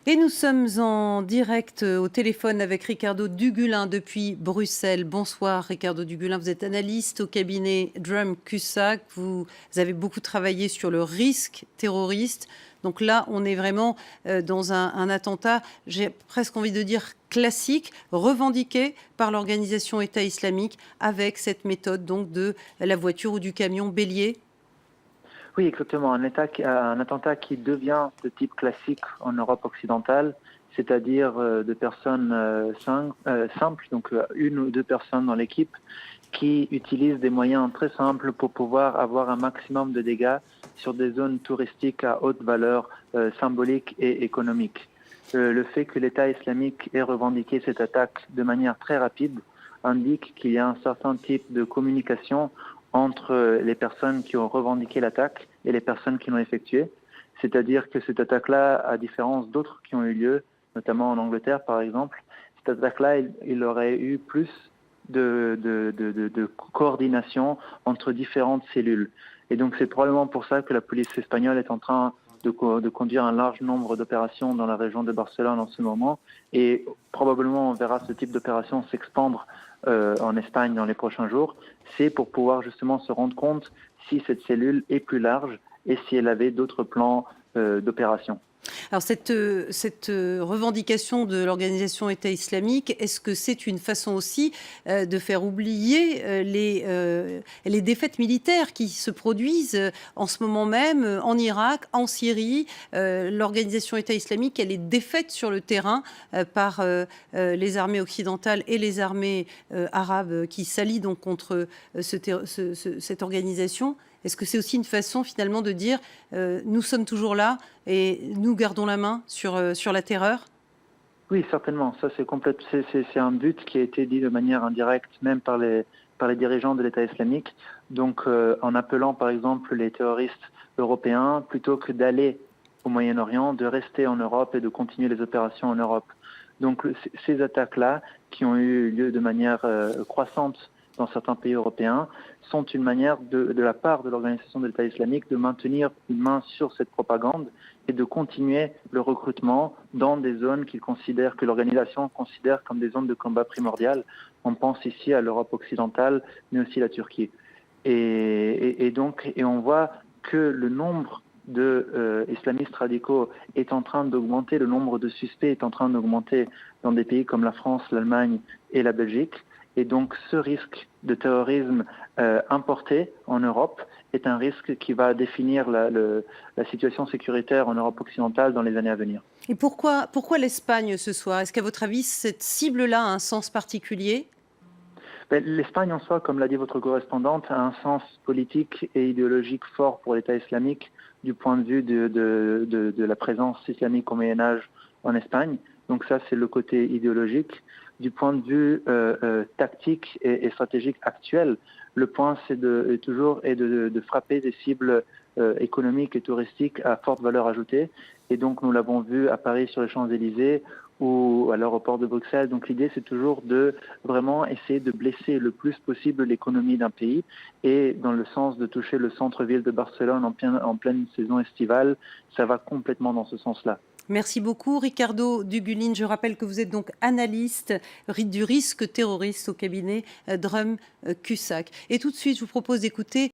Et nous sommes en direct au téléphone avec Ricardo Dugulin depuis Bruxelles. Bonsoir Ricardo Dugulin, vous êtes analyste au cabinet Drum Cusack. Vous avez beaucoup travaillé sur le risque terroriste. Donc là, on est vraiment dans un attentat, j'ai presque envie de dire classique, revendiqué par l'organisation État islamique avec cette méthode donc de la voiture ou du camion bélier. Oui, exactement. Un attentat qui devient de type classique en Europe occidentale, c'est-à-dire de personnes simples, donc une ou deux personnes dans l'équipe, qui utilisent des moyens très simples pour pouvoir avoir un maximum de dégâts sur des zones touristiques à haute valeur symbolique et économique. Le fait que l'État islamique ait revendiqué cette attaque de manière très rapide indique qu'il y a un certain type de communication entre les personnes qui ont revendiqué l'attaque et les personnes qui l'ont effectuée. C'est-à-dire que cette attaque-là, à différence d'autres qui ont eu lieu, notamment en Angleterre par exemple, cette attaque-là, il aurait eu plus de coordination entre différentes cellules. Et donc c'est probablement pour ça que la police espagnole est en train de conduire un large nombre d'opérations dans la région de Barcelone en ce moment. Et probablement on verra ce type d'opération s'expandre en Espagne dans les prochains jours. C'est pour pouvoir justement se rendre compte si cette cellule est plus large et si elle avait d'autres plans d'opération. Alors cette revendication de l'organisation État islamique, est-ce que c'est une façon aussi de faire oublier les défaites militaires qui se produisent en ce moment même en Irak, en Syrie? L'organisation État islamique, elle est défaite sur le terrain par les armées occidentales et les armées arabes qui s'allient donc contre cette organisation. Est-ce que c'est aussi une façon finalement de dire nous sommes toujours là et nous gardons la main sur la terreur? Oui, certainement. Ça, c'est un but qui a été dit de manière indirecte, même par les dirigeants de l'État islamique. Donc, en appelant, par exemple, les terroristes européens, plutôt que d'aller au Moyen-Orient, de rester en Europe et de continuer les opérations en Europe. Donc, ces attaques-là, qui ont eu lieu de manière croissante dans certains pays européens, sont une manière de la part de l'organisation de l'État islamique de maintenir une main sur cette propagande et de continuer le recrutement dans des zones que l'organisation considère comme des zones de combat primordiales. On pense ici à l'Europe occidentale, mais aussi la Turquie. Et on voit que le nombre de islamistes radicaux est en train d'augmenter, le nombre de suspects est en train d'augmenter dans des pays comme la France, l'Allemagne et la Belgique. Et donc ce risque de terrorisme importé en Europe est un risque qui va définir la situation sécuritaire en Europe occidentale dans les années à venir. Et pourquoi l'Espagne ce soir? Est-ce qu'à votre avis, cette cible-là a un sens particulier? L'Espagne en soi, comme l'a dit votre correspondante, a un sens politique et idéologique fort pour l'État islamique du point de vue de la présence islamique au Moyen-Âge en Espagne. Donc ça, c'est le côté idéologique. Du point de vue tactique et stratégique actuel, le point, c'est toujours de frapper des cibles économiques et touristiques à forte valeur ajoutée. Et donc, nous l'avons vu à Paris sur les Champs-Élysées ou à l'aéroport de Bruxelles. Donc, l'idée, c'est toujours de vraiment essayer de blesser le plus possible l'économie d'un pays et dans le sens de toucher le centre-ville de Barcelone en pleine saison estivale. Ça va complètement dans ce sens-là. Merci beaucoup, Ricardo Dugulin. Je rappelle que vous êtes donc analyste du risque terroriste au cabinet Drum Cusack. Et tout de suite, je vous propose d'écouter